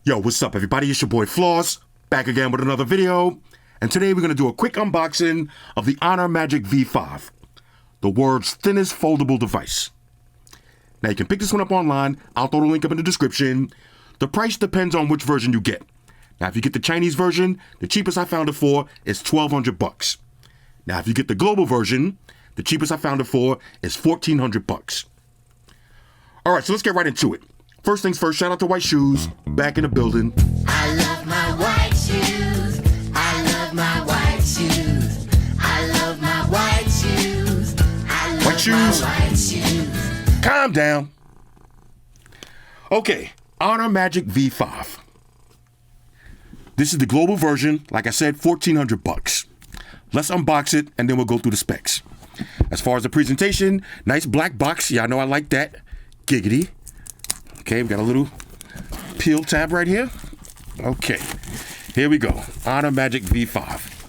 Yo, what's up everybody? It's your boy Floss, back again with another video. And today we're going to do a quick unboxing of the Honor Magic V5, the world's thinnest foldable device. Now you can pick this one up online. I'll throw the link up in the description. The price depends on which version you get. Now if you get the Chinese version, the cheapest I found it for is $1,200. Now if you get the global version, the cheapest I found it for is $1,400. All right, so let's get right into it. First things first, shout out to White Shoes, back in the building. I love my white shoes. I love my white shoes. I love my white shoes. I love White shoes. my white shoes. Calm down. Okay, Honor Magic V5. This is the global version. Like I said, $1,400. Let's unbox it and then we'll go through the specs. As far as the presentation, nice black box. Yeah, I know I like that. Giggity. Okay, we got a little peel tab right here. Okay, here we go. Honor Magic V5.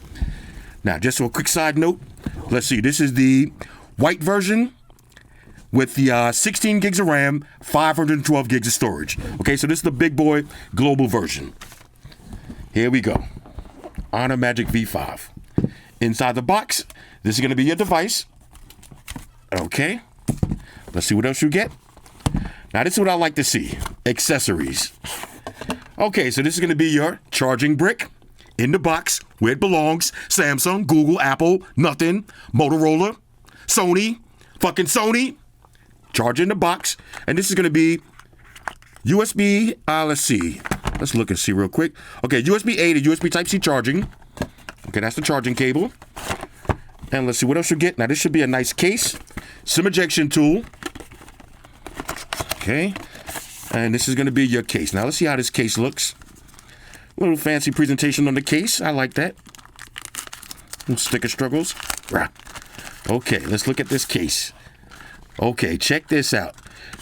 Now, just a quick side note. Let's see, this is the white version with the 16 gigs of RAM, 512 gigs of storage. Okay, so this is the big boy global version. Here we go. Honor Magic V5. Inside the box, this is going to be your device. Okay, let's see what else you get. Now, this is what I like to see. Accessories. Okay, so this is going to be your charging brick in the box where it belongs. Samsung, Google, Apple, nothing. Motorola, Sony, fucking Sony. Charge in the box. And this is going to be USB, let's see. Let's look and see real quick. Okay, USB-A to USB Type-C charging. Okay, that's the charging cable. And let's see what else you get. Now, this should be a nice case. SIM ejection tool. Okay, and this is going to be your case. Now, let's see how this case looks. A little fancy presentation on the case. I like that. Little sticker struggles. Okay, let's look at this case. Okay, check this out.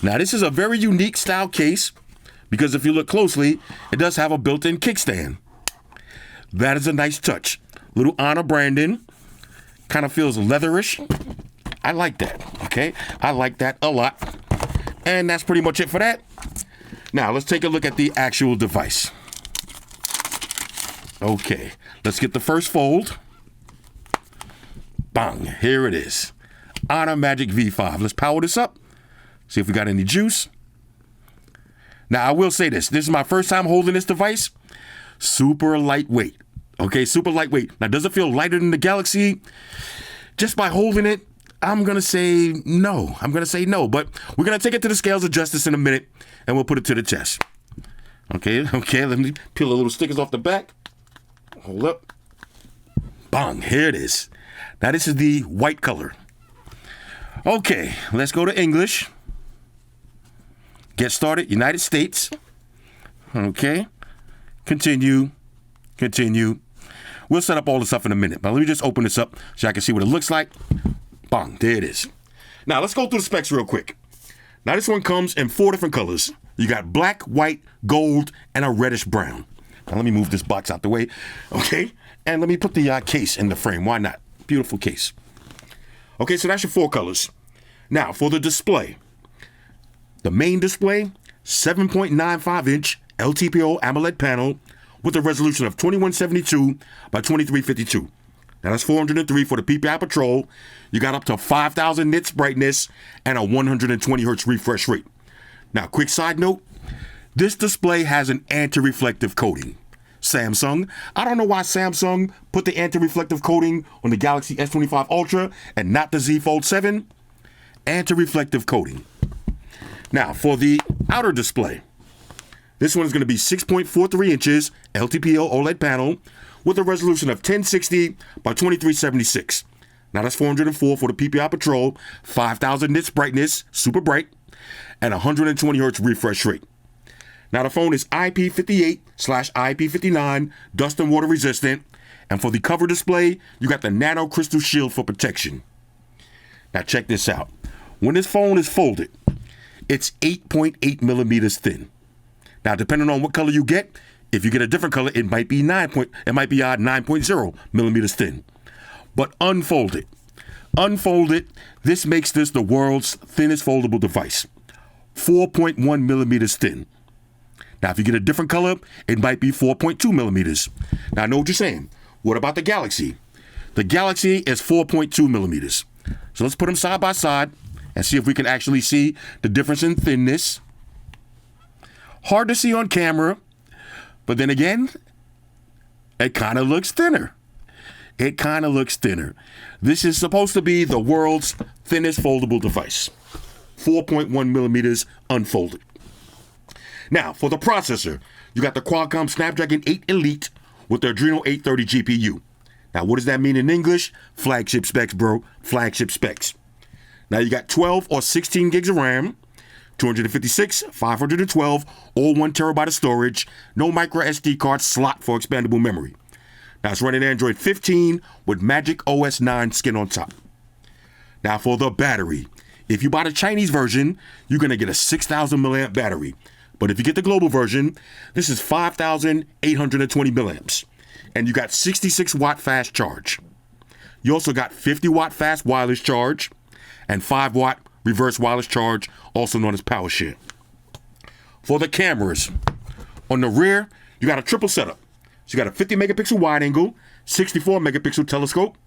Now, this is a very unique style case because if you look closely, it does have a built-in kickstand. That is a nice touch. Little Honor branding. Kind of feels leatherish. I like that, okay? I like that a lot. And that's pretty much it for that. Now, let's take a look at the actual device. Okay, let's get the first fold. Bang, here it is. Honor Magic V5. Let's power this up. See if we got any juice. Now, I will say this. This is my first time holding this device. Super lightweight. Okay, super lightweight. Now, does it feel lighter than the Galaxy? Just by holding it, I'm going to say no. But we're going to take it to the scales of justice in a minute, and we'll put it to the test. Okay, let me peel the little stickers off the back. Hold up. Bang, here it is. Now, this is the white color. Okay, let's go to English. Get started, United States. Okay, continue. We'll set up all this stuff in a minute, but let me just open this up so I can see what it looks like. Bang, there it is. Now, let's go through the specs real quick. Now, this one comes in 4 different colors. You got black, white, gold, and a reddish brown. Now, let me move this box out the way. Okay, and let me put the case in the frame. Why not? Beautiful case. Okay, so that's your 4 colors. Now, for the display. The main display, 7.95-inch LTPO AMOLED panel with a resolution of 2172 by 2352. Now, that's 403 for the PPI Patrol. You got up to 5,000 nits brightness and a 120 hertz refresh rate. Now, quick side note, this display has an anti-reflective coating. Samsung, I don't know why Samsung put the anti-reflective coating on the Galaxy S25 Ultra and not the Z Fold 7. Anti-reflective coating. Now, for the outer display, this one is going to be 6.43 inches LTPO OLED panel with a resolution of 1060 by 2376. Now, that's 404 for the PPI Patrol, 5,000 nits brightness, super bright, and 120 hertz refresh rate. Now, the phone is IP58/IP59 dust and water resistant, and for the cover display, you got the nano crystal shield for protection. Now, check this out. When this phone is folded, it's 8.8 millimeters thin. Now, depending on what color you get, if you get a different color, it might be 9.0 millimeters thin. But unfolded, this makes this the world's thinnest foldable device. 4.1 millimeters thin. Now, if you get a different color, it might be 4.2 millimeters. Now, I know what you're saying. What about the Galaxy? The Galaxy is 4.2 millimeters. So let's put them side by side and see if we can actually see the difference in thinness. Hard to see on camera, but then again, it kind of looks thinner. It kind of looks thinner. This is supposed to be the world's thinnest foldable device. 4.1 millimeters unfolded. Now, for the processor, you got the Qualcomm Snapdragon 8 Elite with the Adreno 830 GPU. Now, what does that mean in English? Flagship specs, bro. Flagship specs. Now, you got 12 or 16 gigs of RAM, 256, 512, or 1 terabyte of storage. No micro SD card slot for expandable memory. Now, it's running Android 15 with MagicOS 9 skin on top. Now, for the battery. If you buy the Chinese version, you're going to get a 6,000 milliamp battery. But if you get the global version, this is 5,820 milliamps. And you got 66 watt fast charge. You also got 50 watt fast wireless charge and 5 watt reverse wireless charge, also known as power share. For the cameras, on the rear, you got a triple setup. So you got a 50 megapixel wide angle, 64 megapixel telescope,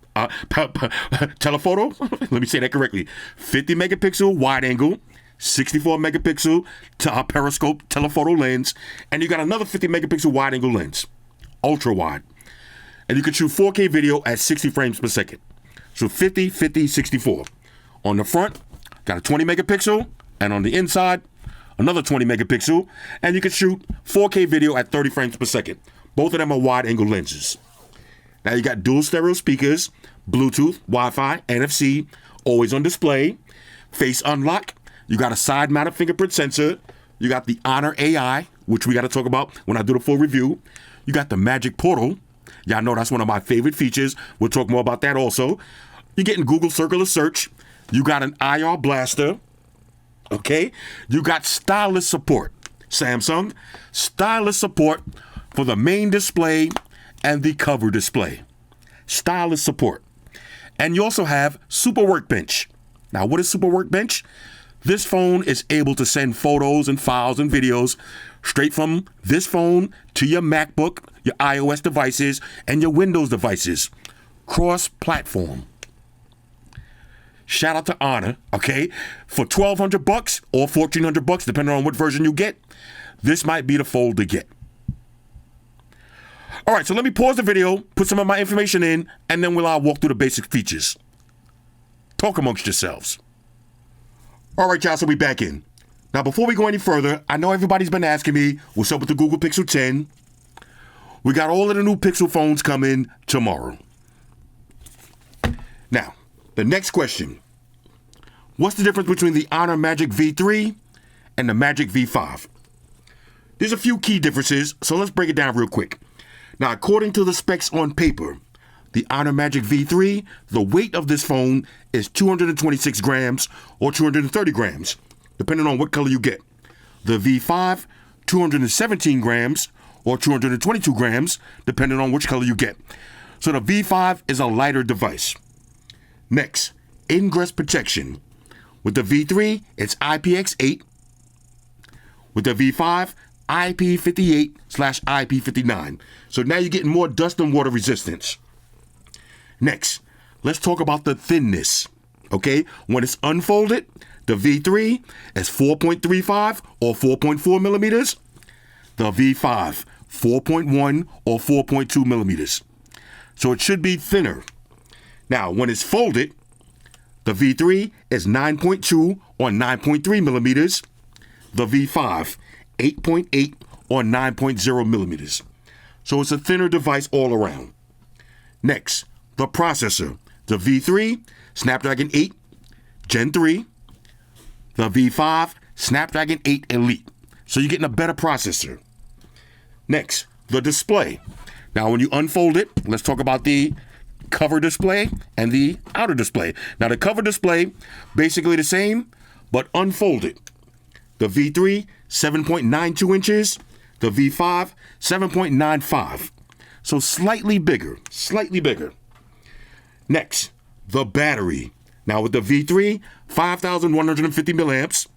telephoto. Let me say that correctly. 50 megapixel wide angle, 64 megapixel periscope telephoto lens, and you got another 50 megapixel wide angle lens, ultra wide. And you can shoot 4K video at 60 frames per second. So 50, 50, 64. On the front, got a 20 megapixel, and on the inside, another 20 megapixel, and you can shoot 4K video at 30 frames per second. Both of them are wide angle lenses. Now you got dual stereo speakers, Bluetooth, Wi-Fi, NFC, always on display, face unlock. You got a side-mounted fingerprint sensor. You got the Honor AI, which we got to talk about when I do the full review. You got the Magic Portal. Y'all know that's one of my favorite features. We'll talk more about that also. You're getting Google Circular Search. You got an IR blaster. Okay? You got stylus support. Samsung, stylus support for the main display and the cover display. Stylus support. And you also have Super Workbench. Now, what is Super Workbench? This phone is able to send photos and files and videos straight from this phone to your MacBook, your iOS devices, and your Windows devices. Cross-platform. Shout out to Honor, okay? For $1,200 or $1,400, depending on what version you get, this might be the fold to get. All right, so let me pause the video, put some of my information in, and then we'll walk through the basic features. Talk amongst yourselves. All right, y'all, so we back in. Now, before we go any further, I know everybody's been asking me, what's up with the Google Pixel 10? We got all of the new Pixel phones coming tomorrow. Now, the next question. What's the difference between the Honor Magic V3 and the Magic V5? There's a few key differences, so let's break it down real quick. Now, according to the specs on paper, the Honor Magic V3, the weight of this phone is 226 grams or 230 grams, depending on what color you get. The V5, 217 grams or 222 grams, depending on which color you get. So the V5 is a lighter device. Next, ingress protection. With the V3, it's IPX8. With the V5, IP58/IP59. So now you're getting more dust and water resistance. Next, let's talk about the thinness. Okay, when it's unfolded, the V3 is 4.35 or 4.4 millimeters. The V5, 4.1 or 4.2 millimeters. So it should be thinner. Now, when it's folded, the V3 is 9.2 or 9.3 millimeters. The V5, 8.8 or 9.0 millimeters. So it's a thinner device all around. Next, the processor. The V3, Snapdragon 8 Gen 3. The V5, Snapdragon 8 Elite. So you're getting a better processor. Next, the display. Now, when you unfold it, let's talk about the cover display and the outer display. Now, the cover display, basically the same, but unfolded. The V3, 7.92 inches. The V5, 7.95. So slightly bigger, slightly bigger. Next, the battery. Now with the V3, 5,150 milliamps.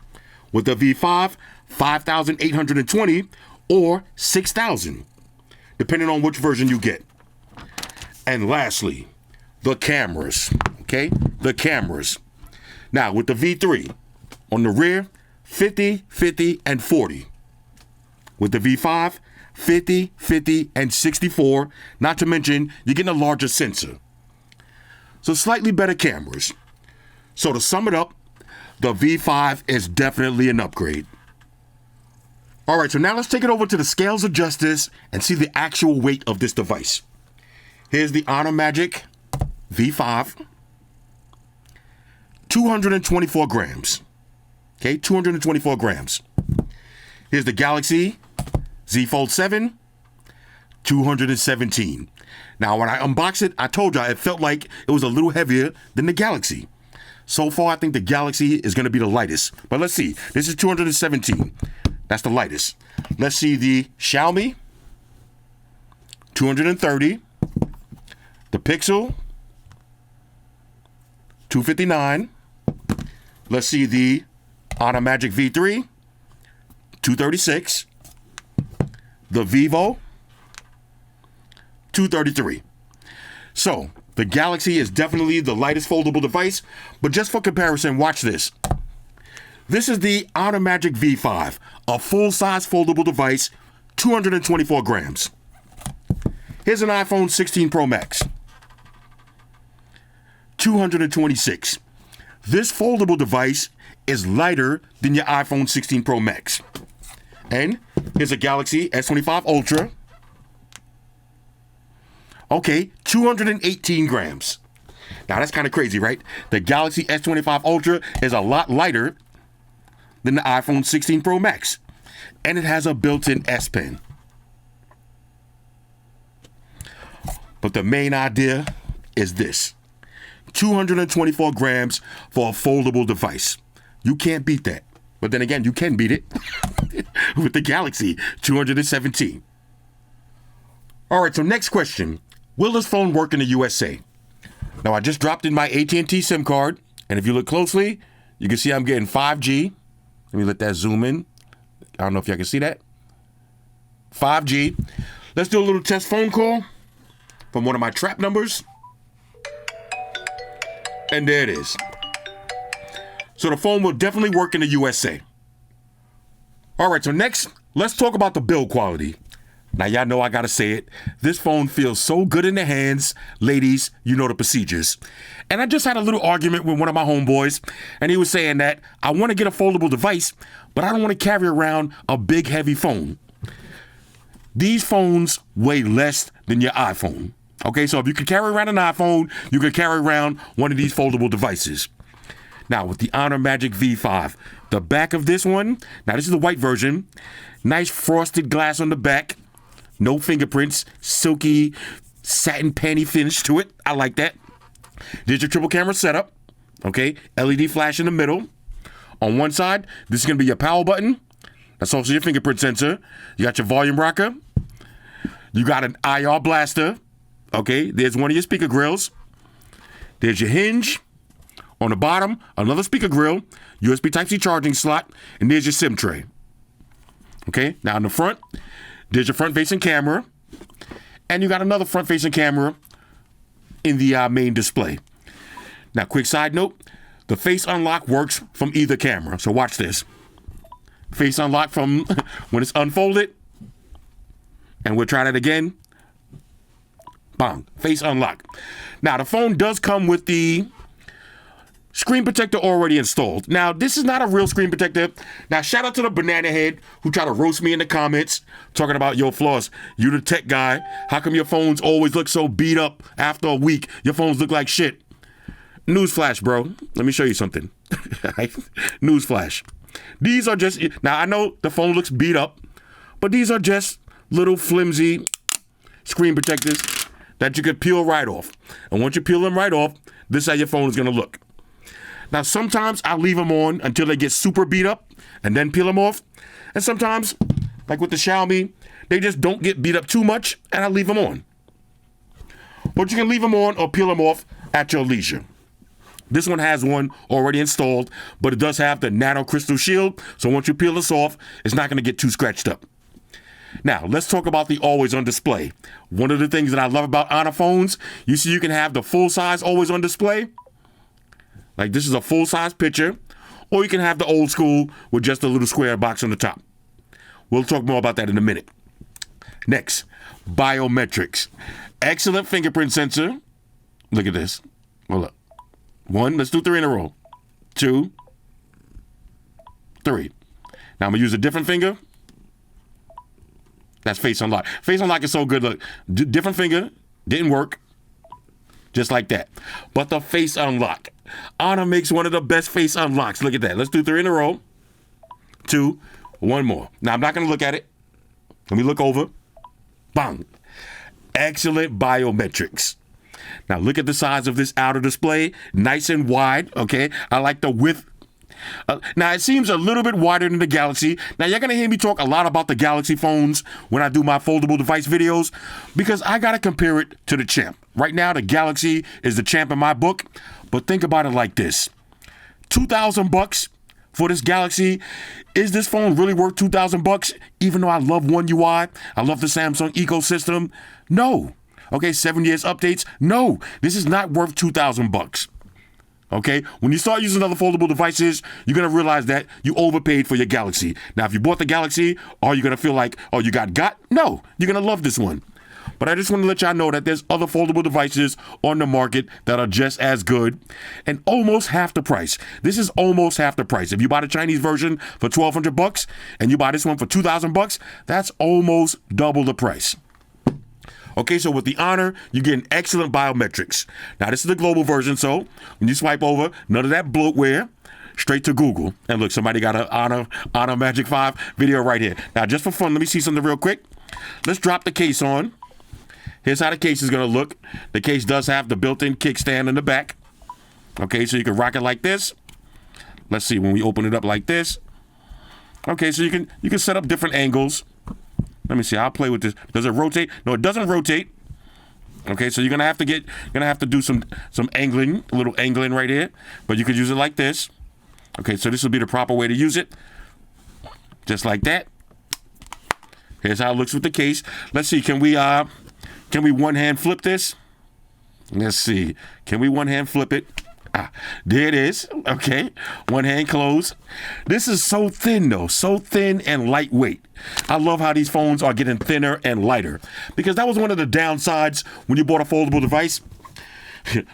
With the V5, 5,820 or 6,000, depending on which version you get. And lastly, the cameras, okay? The cameras. Now, with the V3, on the rear, 50, 50, and 40. With the V5, 50, 50, and 64, not to mention you're getting a larger sensor. So slightly better cameras. So to sum it up, the V5 is definitely an upgrade. All right, so now let's take it over to the scales of justice and see the actual weight of this device. Here's the Honor Magic V5, 224 grams. Okay, 224 grams. Here's the Galaxy Z Fold 7, 217. Now, when I unboxed it, I told y'all it felt like it was a little heavier than the Galaxy. So far, I think the Galaxy is going to be the lightest. But let's see. This is 217. That's the lightest. Let's see the Xiaomi, 230. The Pixel, 259. Let's see the Honor Magic V3, 236. The Vivo, 233. So, the Galaxy is definitely the lightest foldable device, but just for comparison, watch this. This is the Honor Magic V5, a full-size foldable device, 224 grams. Here's an iPhone 16 Pro Max, 226. This foldable device is lighter than your iPhone 16 Pro Max. And here's a Galaxy S25 Ultra. Okay, 218 grams. Now that's kind of crazy, right? The Galaxy S25 Ultra is a lot lighter than the iPhone 16 Pro Max. And it has a built-in S Pen. But the main idea is this. 224 grams for a foldable device. You can't beat that. But then again, you can beat it with the Galaxy 217. All right, so next question. Will this phone work in the USA? Now, I just dropped in my AT&T SIM card, and if you look closely, you can see I'm getting 5G. Let me let that zoom in. I don't know if y'all can see that. 5G. Let's do a little test phone call from one of my trap numbers. And there it is. So the phone will definitely work in the USA. All right, so next, let's talk about the build quality. Now, y'all know I gotta say it. This phone feels so good in the hands. Ladies, you know the procedures. And I just had a little argument with one of my homeboys, and he was saying that I want to get a foldable device, but I don't want to carry around a big, heavy phone. These phones weigh less than your iPhone. Okay, so if you can carry around an iPhone, you can carry around one of these foldable devices. Now, with the Honor Magic V5, the back of this one, now this is the white version, nice frosted glass on the back, no fingerprints, silky satin panty finish to it. I like that. There's your triple camera setup, okay? LED flash in the middle. On one side, this is gonna be your power button. That's also your fingerprint sensor. You got your volume rocker. You got an IR blaster. Okay, there's one of your speaker grills. There's your hinge. On the bottom, another speaker grill, USB Type-C charging slot, and there's your SIM tray. Okay, now in the front, there's your front-facing camera, and you got another front-facing camera in the main display. Now, quick side note, the face unlock works from either camera, so watch this. Face unlock from when it's unfolded, and we'll try that again. Bang, face unlock. Now, the phone does come with the screen protector already installed. Now, this is not a real screen protector. Now, shout out to the banana head who tried to roast me in the comments talking about, yo, Floss, you the tech guy. How come your phones always look so beat up after a week? Your phones look like shit. Newsflash, bro. Let me show you something. Newsflash. These are just, now I know the phone looks beat up, but these are just little flimsy screen protectors that you could peel right off. And once you peel them right off, this is how your phone is gonna look. Now, sometimes I leave them on until they get super beat up and then peel them off. And sometimes, like with the Xiaomi, they just don't get beat up too much and I leave them on. But you can leave them on or peel them off at your leisure. This one has one already installed, but it does have the nano crystal shield. So once you peel this off, it's not gonna get too scratched up. Now, let's talk about the always on display. One of the things that I love about Honor phones, you see you can have the full size always on display. Like this is a full size picture, or you can have the old school with just a little square box on the top. We'll talk more about that in a minute. Next, biometrics. Excellent fingerprint sensor. Look at this. Hold up. 1, let's do 3 in a row. 2, 3. Now I'm gonna use a different finger. That's face unlock. Face unlock is so good. Look, different finger, didn't work. Just like that. But the face unlock. Honor makes one of the best face unlocks. Look at that. Let's do 3 in a row. 2, 1 more. Now I'm not gonna look at it. Let me look over. Bang. Excellent biometrics. Now look at the size of this outer display. Nice and wide, okay? I like the width. Now it seems a little bit wider than the Galaxy. Now you're going to hear me talk a lot about the Galaxy phones when I do my foldable device videos because I got to compare it to the champ. Right now the Galaxy is the champ in my book, but think about it like this. $2,000 for this Galaxy. Is this phone really worth $2,000 even though I love One UI? I love the Samsung ecosystem? No. Okay, 7 years updates? No, this is not worth $2,000. Okay, when you start using other foldable devices, you're going to realize that you overpaid for your Galaxy. Now, if you bought the Galaxy, are you going to feel like, oh, you got? No, you're going to love this one. But I just want to let y'all know that there's other foldable devices on the market that are just as good and almost half the price. This is almost half the price. If you buy the Chinese version for $1,200 and you buy this one for $2,000, that's almost double the price. Okay, so with the Honor, you get an excellent biometrics. Now, this is the global version, so when you swipe over, none of that bloatware, straight to Google. And look, somebody got an Honor Magic 5 video right here. Now, just for fun, let me see something real quick. Let's drop the case on. Here's how the case is going to look. The case does have the built-in kickstand in the back. Okay, so you can rock it like this. Let's see, when we open it up like this. Okay, so you can set up different angles. Let me see. I'll play with this. Does it rotate? No, it doesn't rotate. Okay, so you're gonna have to do some angling, a little angling right here. But you could use it like this. Okay, so this will be the proper way to use it. Just like that. Here's how it looks with the case. Let's see. Can we one hand flip this? Let's see. Can we one hand flip it? There it is. Okay. One hand closed. This is so thin though. So thin and lightweight. I love how these phones are getting thinner and lighter because that was one of the downsides when you bought a foldable device.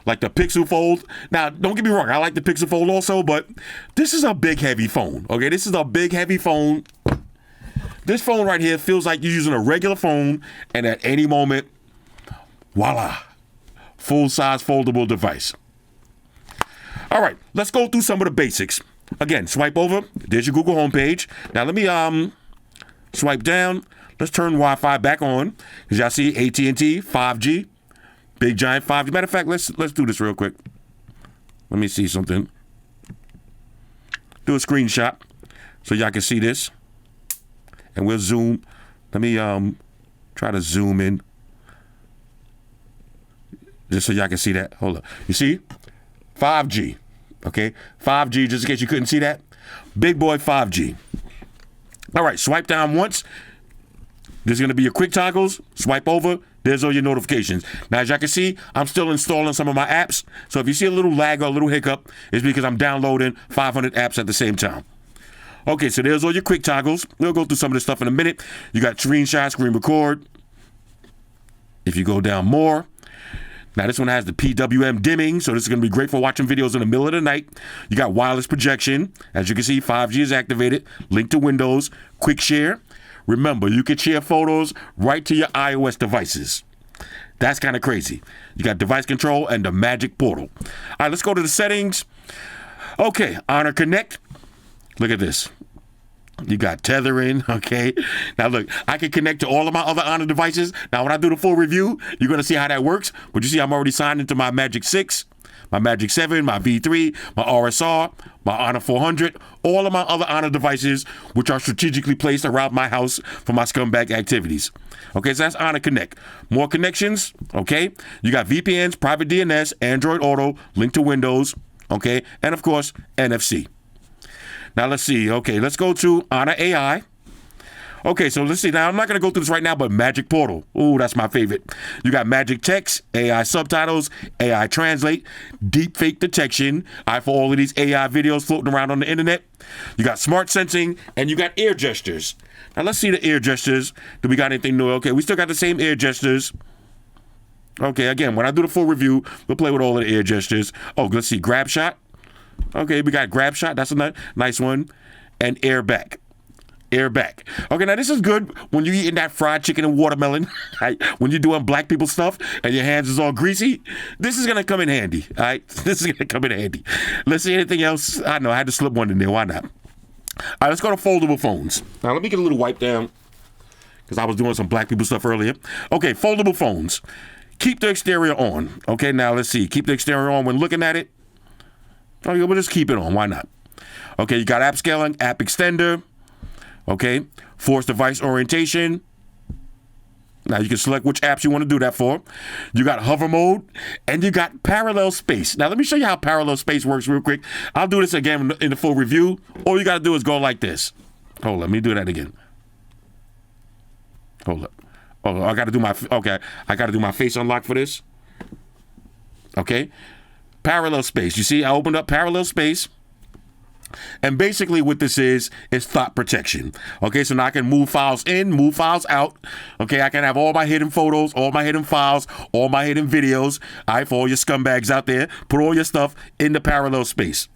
Like the Pixel Fold. Now, don't get me wrong. I like the Pixel Fold also, but this is a big, heavy phone. Okay. This is a big, heavy phone. This phone right here feels like you're using a regular phone and at any moment, voila, full-size foldable device. All right, let's go through some of the basics. Again, swipe over. There's your Google homepage. Now let me swipe down. Let's turn Wi-Fi back on. As y'all see, AT&T 5G, big giant 5G. Matter of fact, let's do this real quick. Let me see something. Do a screenshot so y'all can see this, and we'll zoom. Let me try to zoom in just so y'all can see that. Hold up. You see? 5G. Okay, 5G, just in case you couldn't see that. Big boy 5G. All right, swipe down once. There's going to be your quick toggles. Swipe over. There's all your notifications. Now, as y'all can see, I'm still installing some of my apps. So if you see a little lag or a little hiccup, it's because I'm downloading 500 apps at the same time. Okay, so there's all your quick toggles. We'll go through some of this stuff in a minute. You got screenshot, screen record. If you go down more. Now, this one has the PWM dimming, so this is going to be great for watching videos in the middle of the night. You got wireless projection. As you can see, 5G is activated. Link to Windows. Quick share. Remember, you can share photos right to your iOS devices. That's kind of crazy. You got device control and the Magic Portal. All right, let's go to the settings. Okay, Honor Connect. Look at this. You got tethering, okay? Now look, I can connect to all of my other Honor devices. Now when I do the full review, you're going to see how that works. But you see I'm already signed into my Magic 6, my Magic 7, my V3, my RSR, my Honor 400, all of my other Honor devices, which are strategically placed around my house for my scumbag activities. Okay, so that's Honor Connect. More connections, okay? You got VPNs, private DNS, Android Auto, link to Windows, okay? And of course, NFC. Now let's see. Okay, let's go to Honor AI. Okay, so let's see. Now, I'm not going to go through this right now, but Magic Portal. Ooh, that's my favorite. You got Magic Text, AI Subtitles, AI Translate, Deepfake Detection, for all of these AI videos floating around on the internet. You got Smart Sensing, and you got Ear Gestures. Now, let's see the ear gestures. Do we got anything new? Okay, we still got the same ear gestures. Okay, again, when I do the full review, we'll play with all of the ear gestures. Oh, let's see. Grab Shot. Okay, we got Grab Shot. That's a nice one. And Air Back. Air Back. Okay, now this is good when you're eating that fried chicken and watermelon. Right? When you're doing black people stuff and your hands is all greasy. This is going to come in handy. All right? This is going to come in handy. Let's see anything else. I know, I had to slip one in there. Why not? All right, let's go to foldable phones. Now, let me get a little wipe down because I was doing some black people stuff earlier. Okay, foldable phones. Keep the exterior on. Okay, now let's see. Keep the exterior on when looking at it. Oh, yeah, we'll just keep it on. Why not? Okay, you got app scaling, app extender. Okay, force device orientation. Now, you can select which apps you want to do that for. You got hover mode, and you got parallel space. Now, let me show you how parallel space works real quick. I'll do this again in the full review. All you got to do is go like this. Hold on, let me do that again. Hold up. Oh, I got to do my face unlock for this. Okay. Parallel space. You see, I opened up parallel space. And basically what this is thought protection. Okay, so now I can move files in, move files out. Okay, I can have all my hidden photos, all my hidden files, all my hidden videos. All right, for all your scumbags out there, put all your stuff in the parallel space.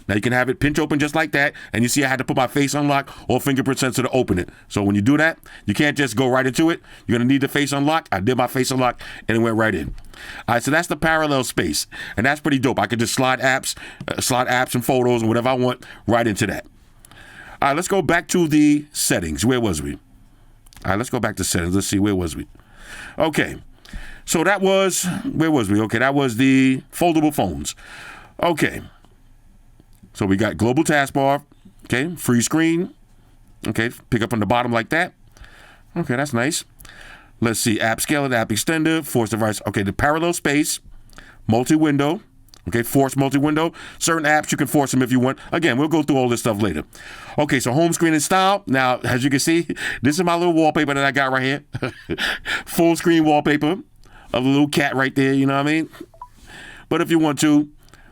Now you can have it pinch open just like that. And you see I had to put my face unlock or fingerprint sensor to open it. So when you do that, you can't just go right into it. You're going to need the face unlock. I did my face unlock and it went right in. All right, so that's the parallel space. And that's pretty dope. I can just slide apps and photos and whatever I want right into that. All right, let's go back to the settings. Where was we? All right, let's go back to settings. Let's see, where was we? Okay, so that was, where was we? Okay, that was the foldable phones. Okay. So we got global taskbar, okay, free screen, okay, pick up on the bottom like that. Okay, that's nice. Let's see, app scaler, app extender, force device, okay, the parallel space, multi-window, okay, force multi-window. Certain apps, you can force them if you want. Again, we'll go through all this stuff later. Okay, so home screen and style. Now, as you can see, this is my little wallpaper that I got right here. Full screen wallpaper of a little cat right there, you know what I mean? But if you want to,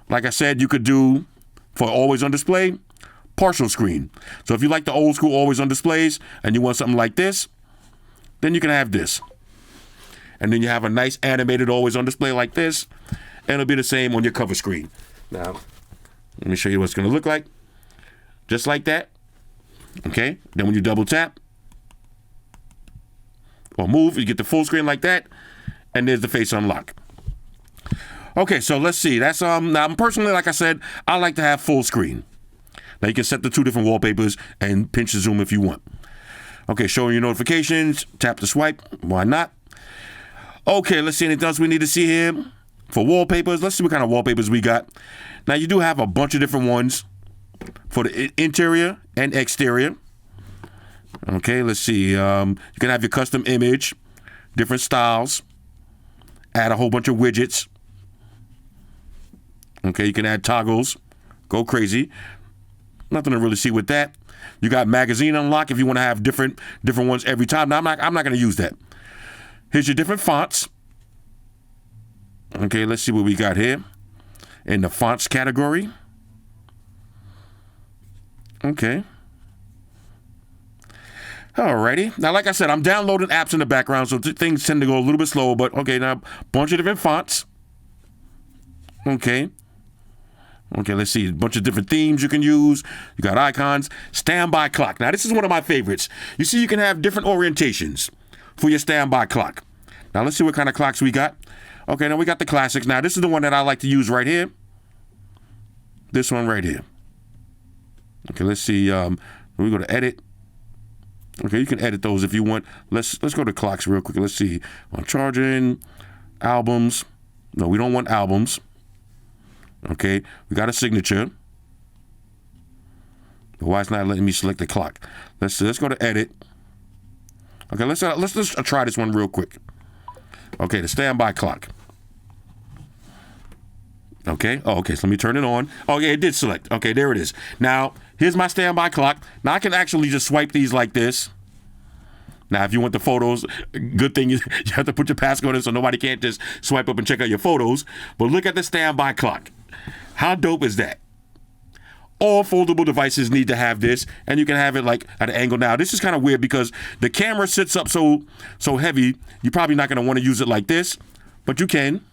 like I said, you could do, for always on display, partial screen. So if you like the old school always on displays and you want something like this, then you can have this. And then you have a nice animated always on display like this, and it'll be the same on your cover screen. Now, let me show you what it's going to look like. Just like that. Okay. Then when you double tap or move, you get the full screen like that, and there's the face unlock. Okay, so let's see. That's now personally, like I said, I like to have full screen. Now you can set the two different wallpapers and pinch the zoom if you want. Okay, showing your notifications, tap to swipe. Why not? Okay, let's see anything else we need to see here. For wallpapers, let's see what kind of wallpapers we got. Now you do have a bunch of different ones for the interior and exterior. Okay, let's see. You can have your custom image, different styles, add a whole bunch of widgets. Okay, you can add toggles. Go crazy. Nothing to really see with that. You got magazine unlock if you want to have different ones every time. Now, I'm not going to use that. Here's your different fonts. Okay, let's see what we got here in the fonts category. Okay. Alrighty. Now, like I said, I'm downloading apps in the background, so things tend to go a little bit slower. But, okay, now, bunch of different fonts. Okay. Okay, let's see. A bunch of different themes you can use. You got icons. Standby clock. Now, this is one of my favorites. You see, you can have different orientations for your standby clock. Now, let's see what kind of clocks we got. Okay, now we got the classics. Now, this is the one that I like to use right here. This one right here. Okay, let's see. We go to edit. Okay, you can edit those if you want. Let's go to clocks real quick. Let's see. On charging, albums. No, we don't want albums. Okay, we got a signature. Why it's not letting me select the clock? Let's go to edit. Okay, let's try this one real quick. Okay, the standby clock. Okay. Oh, okay. So let me turn it on. Oh, yeah, it did select. Okay, there it is. Now, Here's my standby clock. Now I can actually just swipe these like this. Now, if you want the photos, good thing is you have to put your passcode in so nobody can't just swipe up and check out your photos. But look at the standby clock. How dope is that? All foldable devices need to have this, and you can have it like at an angle. Now, this is kind of weird because the camera sits up so heavy, you're probably not going to want to use it like this, but you can.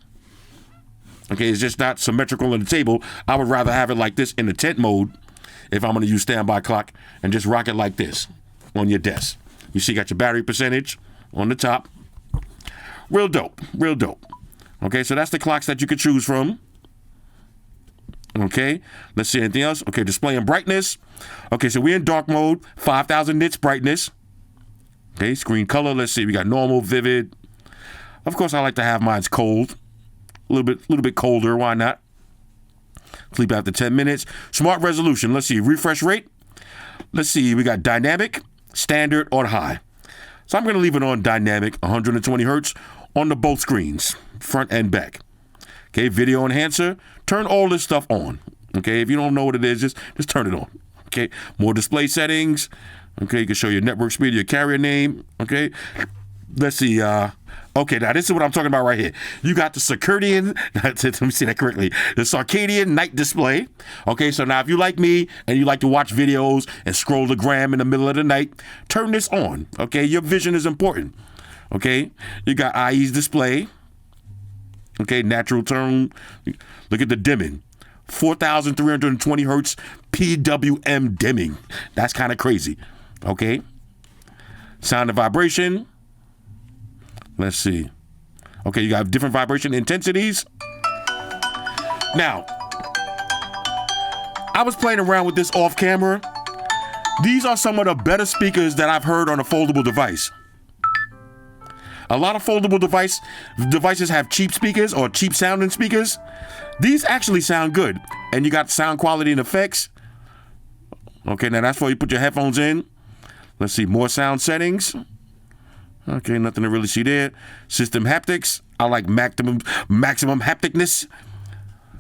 Okay, it's just not symmetrical on the table. I would rather have it like this in the tent mode if I'm going to use standby clock and just rock it like this on your desk. You see, you got your battery percentage on the top. Real dope, real dope. Okay, so that's the clocks that you could choose from. Okay, let's see anything else. Okay, display and brightness. Okay, so we're in dark mode, 5,000 nits brightness. Okay, screen color, let's see, we got normal, vivid. Of course, I like to have mine's cold. A little bit colder, why not? Sleep after 10 minutes. Smart resolution, let's see, refresh rate. Let's see, we got dynamic, standard, or high. So I'm gonna leave it on dynamic, 120 hertz on the both screens, front and back. Okay, video enhancer, turn all this stuff on. Okay, if you don't know what it is, just turn it on. Okay, more display settings. Okay, you can show your network speed, your carrier name. Okay, let's see. Okay, now this is what I'm talking about right here. You got the circadian, let me see that correctly, the circadian night display. Okay, so now if you like me and you like to watch videos and scroll the gram in the middle of the night, turn this on. Okay, your vision is important. Okay, you got IE's display. Okay, natural tone. Look at the dimming. 4,320 hertz PWM dimming. That's kind of crazy. Okay. Sound and vibration. Let's see. Okay, you got different vibration intensities. Now, I was playing around with this off camera. These are some of the better speakers that I've heard on a foldable device. A lot of foldable devices have cheap speakers or cheap sounding speakers. These actually sound good. And you got sound quality and effects. Okay, now that's where you put your headphones in. Let's see, more sound settings. Okay, nothing to really see there. System haptics. I like maximum hapticness.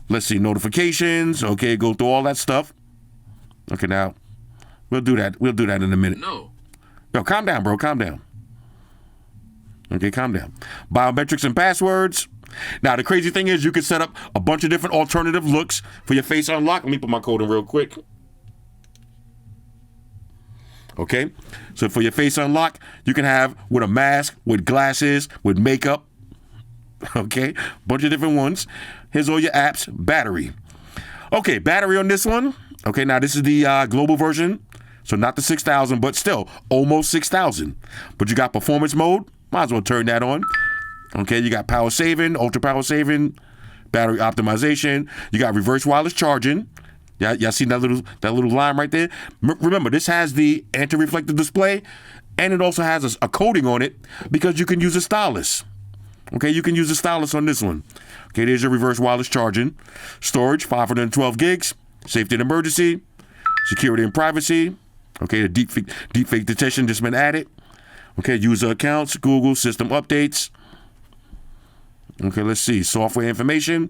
Let's see, notifications. Okay, go through all that stuff. Okay, now, we'll do that. We'll do that in a minute. No. Yo, calm down, bro. Calm down. Okay, calm down. Biometrics and passwords. Now, the crazy thing is you can set up a bunch of different alternative looks for your face unlock. Let me put my code in real quick. Okay, so for your face unlock, you can have with a mask, with glasses, with makeup. Okay, bunch of different ones. Here's all your apps. Battery. Okay, battery on this one. Okay, now this is the global version. So not the 6,000, but still almost 6,000. But you got performance mode. Might as well turn that on. Okay, you got power saving, ultra power saving, battery optimization. You got reverse wireless charging. Y'all see that little line right there? Remember, this has the anti-reflective display, and it also has a coating on it because you can use a stylus. Okay, you can use a stylus on this one. Okay, there's your reverse wireless charging. Storage, 512 gigs. Safety and emergency. Security and privacy. Okay, the deepfake detection just been added. Okay, user accounts, Google, system updates. Okay, let's see, software information.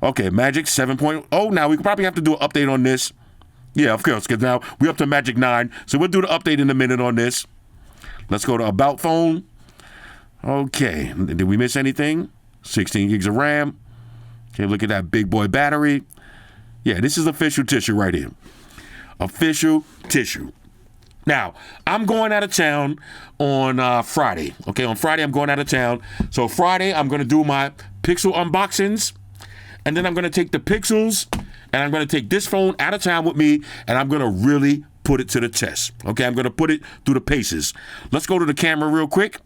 Okay, Magic 7.0. Now, we probably have to do an update on this. Yeah, of course, because now we're up to Magic 9. So we'll do the update in a minute on this. Let's go to About Phone. Okay, did we miss anything? 16 gigs of RAM. Okay, look at that big boy battery. Yeah, this is official tissue right here. Official tissue. Now, I'm going out of town on Friday. Okay, on Friday, I'm going out of town. So Friday, I'm going to do my Pixel unboxings. And then I'm going to take the Pixels and I'm going to take this phone out of town with me and I'm going to really put it to the test. Okay, I'm going to put it through the paces. Let's go to the camera real quick.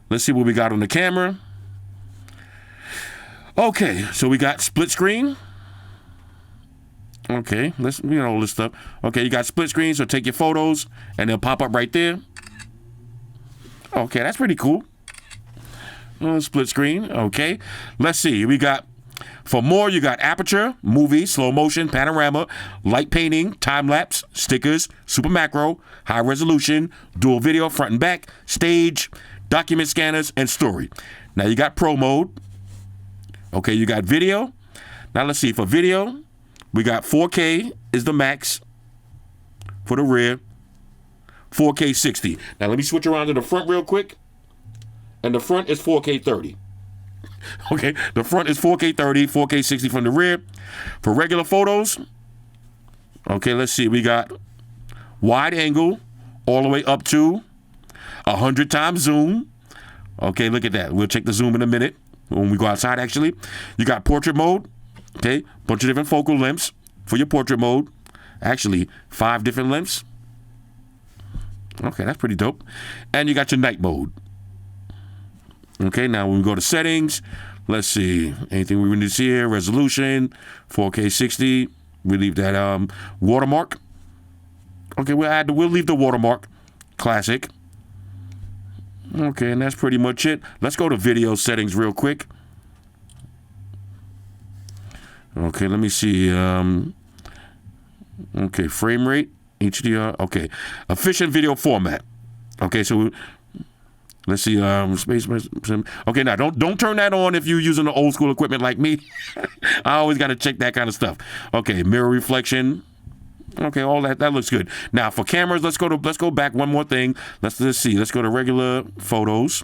Let's see what we got on the camera. Okay, so we got split screen. Okay, we got all this stuff. Okay, you got split screen, so take your photos and they'll pop up right there. Okay, that's pretty cool. Split screen, okay. Let's see, we got, for more, you got aperture, movie, slow motion, panorama, light painting, time lapse, stickers, super macro, high resolution, dual video, front and back, stage, document scanners, and story. Now you got pro mode. Okay, you got video. Now let's see, for video, we got 4K is the max. for the rear, 4K 60. Now let me switch around to the front real quick. And the front is 4K 30. Okay, the front is 4K 30, 4K 60 from the rear. For regular photos, okay, let's see. We got wide angle all the way up to 100 times zoom. Okay, look at that. We'll check the zoom in a minute when we go outside, actually. You got portrait mode. Okay, bunch of different focal lengths for your portrait mode. Actually, 5 different lengths. Okay, that's pretty dope. And you got your night mode. Okay, now when we go to settings, let's see. Anything we need to see here? Resolution, 4K 60. We leave that watermark. Okay, we'll leave the watermark. Classic. Okay, and that's pretty much it. Let's go to video settings real quick. Okay, let me see. Okay, frame rate, HDR. Okay, efficient video format. Okay, so let's see. Space. Okay, now don't turn that on if you're using the old school equipment like me. I always got to check that kind of stuff. Okay, mirror reflection. Okay, all that looks good. Now for cameras, let's go back one more thing. Let's see. Let's go to regular photos.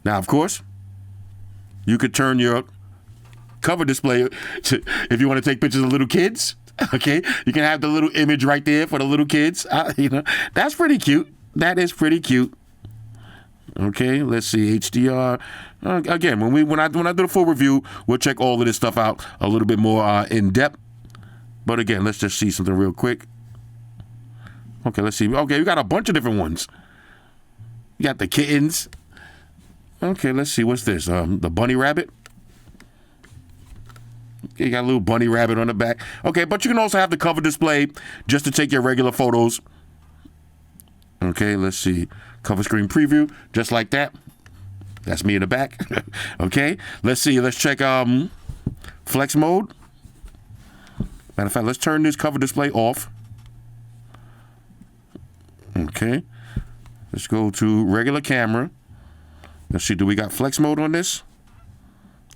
Now, of course, you could turn your cover display to, if you want to take pictures of little kids. Okay, you can have the little image right there for the little kids. That's pretty cute. That is pretty cute. Okay, let's see, HDR. Again, when I do the full review, we'll check all of this stuff out a little bit more in depth. But again, let's just see something real quick. Okay, let's see. Okay, we got a bunch of different ones. You got the kittens. Okay, let's see. What's this? The bunny rabbit. Okay, you got a little bunny rabbit on the back. Okay, but you can also have the cover display just to take your regular photos. Okay, let's see. Cover screen preview, just like that. That's me in the back. Okay, let's see. Let's check flex mode. Matter of fact, let's turn this cover display off. Okay, let's go to regular camera. Let's see, do we got flex mode on this?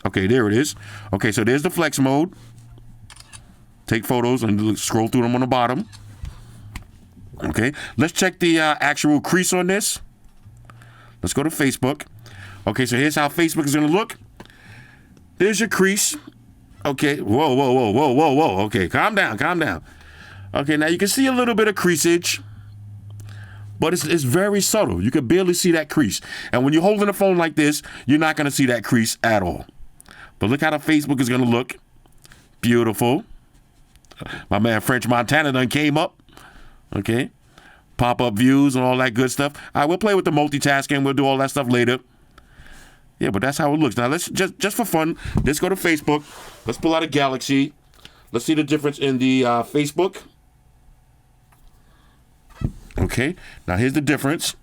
Okay, there it is. Okay, so there's the flex mode. Take photos and scroll through them on the bottom. Okay, let's check the actual crease on this. Let's go to Facebook. Okay, so here's how Facebook is going to look. There's your crease. Okay, whoa. Okay, calm down. Okay, now you can see a little bit of creasage, but it's very subtle. You can barely see that crease. And when you're holding a phone like this, you're not going to see that crease at all. But look how the Facebook is going to look. Beautiful. My man French Montana done came up. Okay, pop-up views and all that good stuff. All right, we'll play with the multitasking. We'll do all that stuff later. Yeah, but that's how it looks. Now, let's just for fun, let's go to Facebook. Let's pull out a Galaxy. Let's see the difference in the Facebook. Okay, now here's the difference.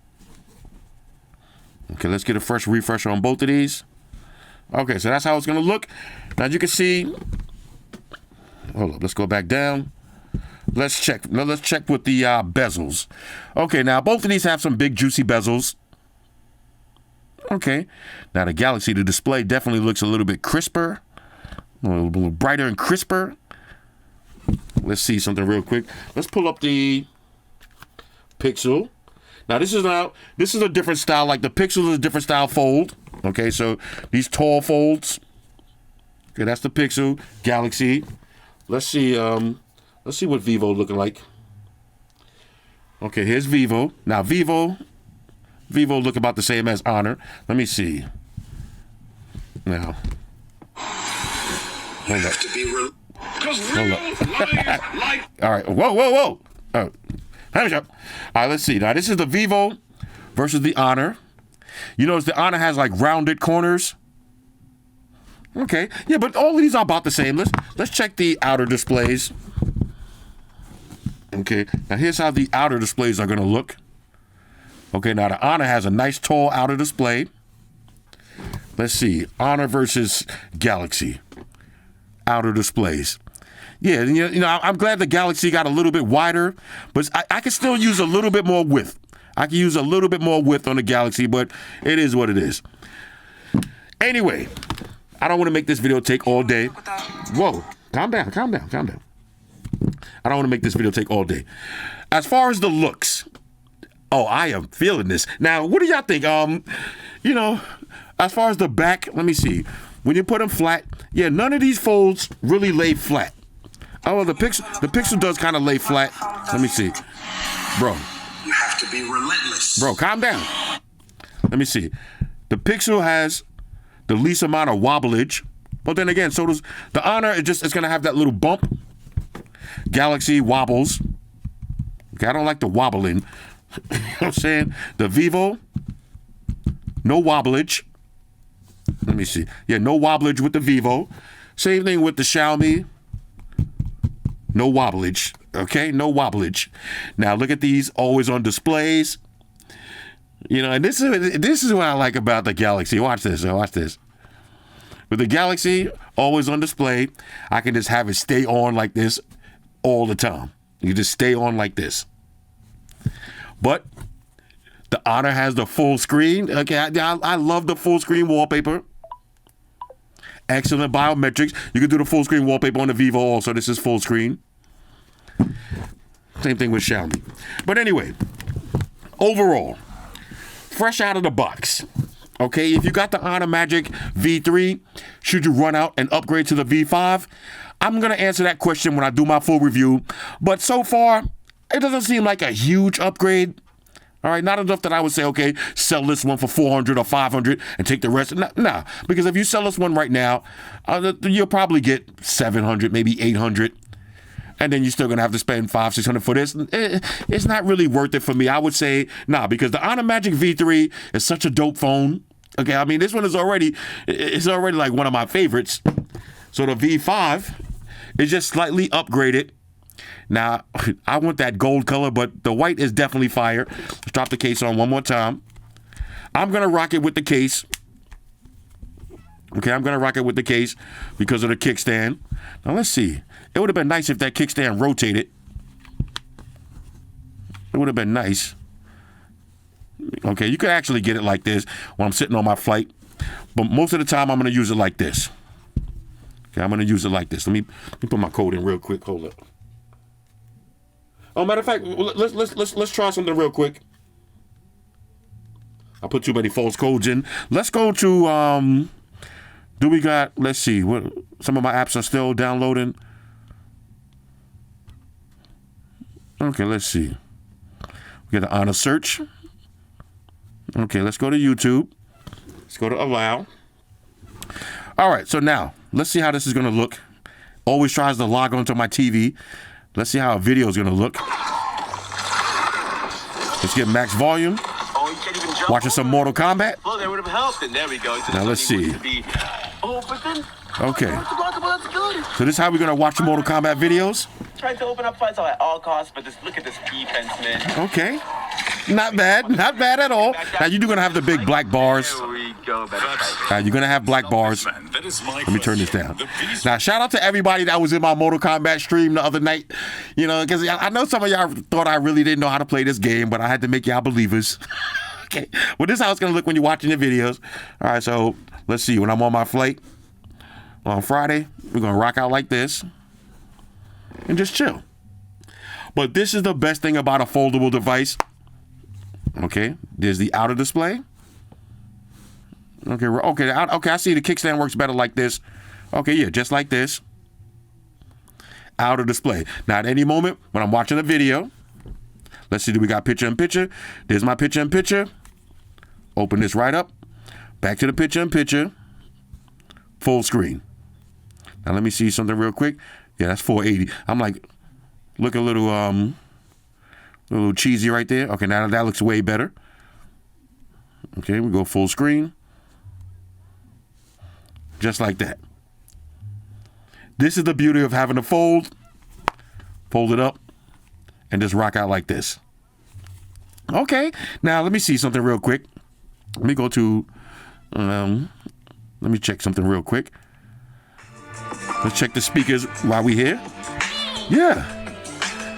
Okay, let's get a fresh refresher on both of these. Okay, so that's how it's going to look. Now, you can see. Hold up, let's go back down. Let's check. Now, let's check with the bezels. Okay, now both of these have some big, juicy bezels. Okay, now the Galaxy, the display definitely looks a little bit crisper, a little brighter and crisper. Let's see something real quick. Let's pull up the Pixel. Now this is a different style. Like the Pixel is a different style fold. Okay, so these tall folds. Okay, that's the Pixel Galaxy. Let's see what Vivo looking like. Okay, here's Vivo. Now Vivo look about the same as Honor. Let me see. Now, hold up. All right. Whoa. All right, let's see. Now, this is the Vivo versus the Honor. You notice the Honor has like rounded corners. Okay. Yeah, but all of these are about the same. Let's check the outer displays. Okay. Now, here's how the outer displays are going to look. Okay, now the Honor has a nice tall outer display. Let's see, Honor versus Galaxy. Outer displays. Yeah, you know, I'm glad the Galaxy got a little bit wider, but I can still use a little bit more width. I can use a little bit more width on the Galaxy, but it is what it is. Anyway, I don't want to make this video take all day. Whoa, calm down. I don't want to make this video take all day. As far as the looks, oh, I am feeling this. Now, what do y'all think? You know, as far as the back, let me see. When you put them flat, yeah, none of these folds really lay flat. Oh, the Pixel does kind of lay flat. Let me see. Bro. You have to be relentless. Bro, calm down. Let me see. The Pixel has the least amount of wobblage. But then again, so does the Honor. It's going to have that little bump. Galaxy wobbles. Okay, I don't like the wobbling. You know what I'm saying? The Vivo, no wobblage. Let me see. Yeah, no wobblage with the Vivo. Same thing with the Xiaomi. No wobblage. Okay, no wobblage. Now look at these always on displays. You know, and this is what I like about the Galaxy. Watch this. Watch this. With the Galaxy always on display, I can just have it stay on like this all the time. You just stay on like this. But the Honor has the full screen. Okay, I love the full screen wallpaper. Excellent biometrics. You can do the full screen wallpaper on the Vivo also. This is full screen. Same thing with Xiaomi. But anyway, overall, fresh out of the box. Okay, if you got the Honor Magic V3, should you run out and upgrade to the V5? I'm going to answer that question when I do my full review. But so far, it doesn't seem like a huge upgrade. All right, not enough that I would say, okay, sell this one for $400 or $500 and take the rest. Nah, because if you sell this one right now, you'll probably get $700, maybe $800. And then you're still going to have to spend $500, $600 for this. It's not really worth it for me. I would say, nah, because the Honor Magic V3 is such a dope phone. Okay, I mean, this one is already like one of my favorites. So the V5 is just slightly upgraded. Now, I want that gold color, but the white is definitely fire. Let's drop the case on one more time. I'm going to rock it with the case. Okay, I'm going to rock it with the case because of the kickstand. Now, let's see. It would have been nice if that kickstand rotated. It would have been nice. Okay, you could actually get it like this when I'm sitting on my flight. But most of the time, I'm going to use it like this. Okay, I'm going to use it like this. Let me put my code in real quick. Hold up. Oh, matter of fact, let's try something real quick. I put too many false codes in. Let's go to let's see, what some of my apps are still downloading. Okay, let's see. We got the Honor search. Okay, let's go to YouTube. Let's go to allow. All right, so now let's see how this is going to look. Always tries to log onto my TV. Let's see how a video is going to look. Let's get max volume. Watching some Mortal Kombat. Well, that would have helped. And there we go. Now let's see. Okay. That's good. So this is how we're going to watch the Mortal Kombat videos. Trying to open up fights at all costs, but just look at this defense, man. Okay. Not bad. Not bad at all. Now you're going to have the big black bars. There we go. You're going to have black bars. Let me turn this down. Now, shout out to everybody that was in my Mortal Kombat stream the other night. You know, because I know some of y'all thought I really didn't know how to play this game, but I had to make y'all believers. Okay. Well, this is how it's going to look when you're watching the videos. All right, so let's see. When I'm on my flight on Friday, we're going to rock out like this and just chill. But this is the best thing about a foldable device. Okay, there's the outer display. Okay, I see the kickstand works better like this. Okay, yeah, just like this. Outer display. Now, at any moment, when I'm watching a video, let's see, do we got picture in picture? There's my picture in picture. Open this right up. Back to the picture in picture. Full screen. Now, let me see something real quick. Yeah, that's 480. I'm like, look a little cheesy right there. Okay, now that looks way better. Okay, we go full screen. Just like that. This is the beauty of having to fold it up, and just rock out like this. Okay, now let me see something real quick. Let me go to, let me check something real quick. Let's check the speakers while we here. Yeah,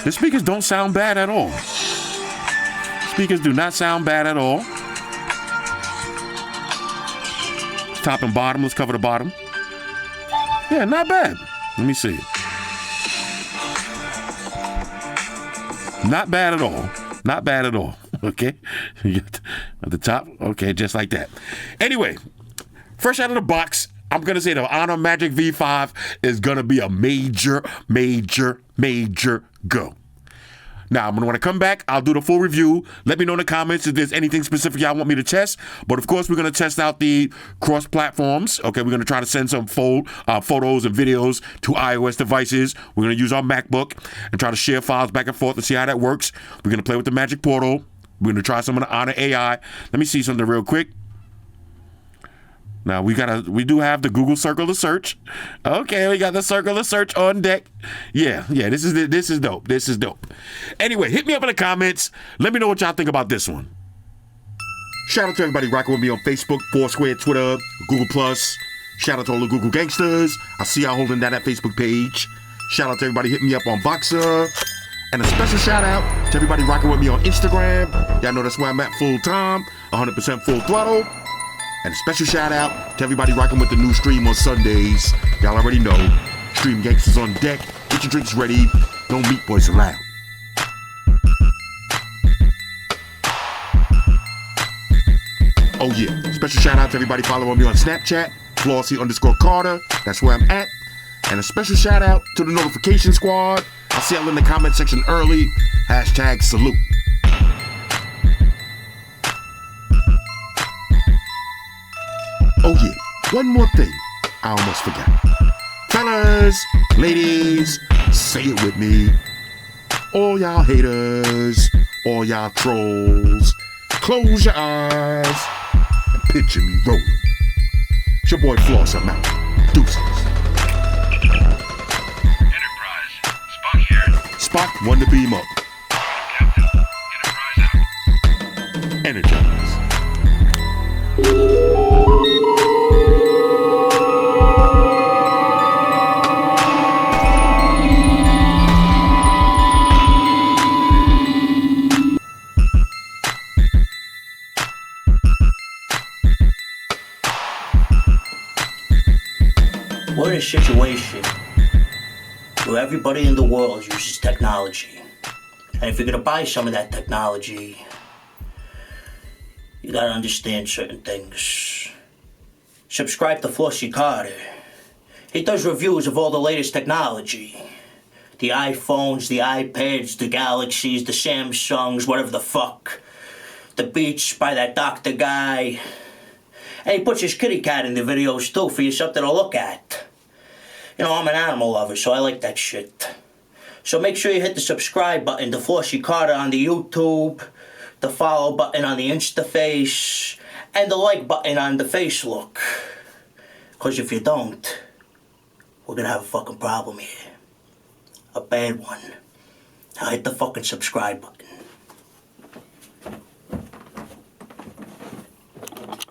the speakers don't sound bad at all. Speakers do not sound bad at all. Top and bottom, let's cover the bottom. Yeah, not bad. Let me see. Not bad at all. Not bad at all. Okay. You got at the top. Okay, just like that. Anyway, fresh out of the box, I'm going to say the Honor Magic V5 is going to be a major go. Now, when I come back, I'll do the full review. Let me know in the comments if there's anything specific y'all want me to test. But, of course, we're going to test out the cross-platforms. Okay, we're going to try to send some photos and videos to iOS devices. We're going to use our MacBook and try to share files back and forth and see how that works. We're going to play with the Magic Portal. We're going to try some of the Honor AI. Let me see something real quick. Now, we do have the Google Circular Search. Okay, we got the Circular Search on deck. Yeah, this is dope. This is dope. Anyway, hit me up in the comments. Let me know what y'all think about this one. Shout out to everybody rocking with me on Facebook, Foursquare, Twitter, Google+. Shout out to all the Google gangsters. I see y'all holding down that Facebook page. Shout out to everybody hitting me up on Voxer. And a special shout out to everybody rocking with me on Instagram. Y'all know that's where I'm at full time, 100% full throttle. And a special shout out to everybody rocking with the new stream on Sundays. Y'all already know. Stream gangsters on deck. Get your drinks ready. No meat boys allowed. Oh yeah. Special shout out to everybody following me on Snapchat. Flossy_Carter. That's where I'm at. And a special shout out to the notification squad. I'll see y'all in the comment section early. #salute. Oh yeah, one more thing I almost forgot. Fellas, ladies, say it with me. All y'all haters, all y'all trolls, close your eyes and picture me rolling. It's your boy Floss, I'm out. Deuces. Enterprise. Spock here. Spock, one to beam up. Captain. Enterprise out. Energize. We're in a situation where everybody in the world uses technology. And if you're gonna buy some of that technology, you gotta understand certain things. Subscribe to Flossy Carter. He does reviews of all the latest technology. The iPhones, the iPads, the Galaxies, the Samsungs, whatever the fuck. The Beats by that doctor guy. And he puts his kitty cat in the videos too for you something to look at. You know, I'm an animal lover, so I like that shit. So make sure you hit the subscribe button to Flossy Carter on the YouTube, the follow button on the Instaface, and the like button on the Facebook. Because if you don't, we're gonna have a fucking problem here. A bad one. Now hit the fucking subscribe button.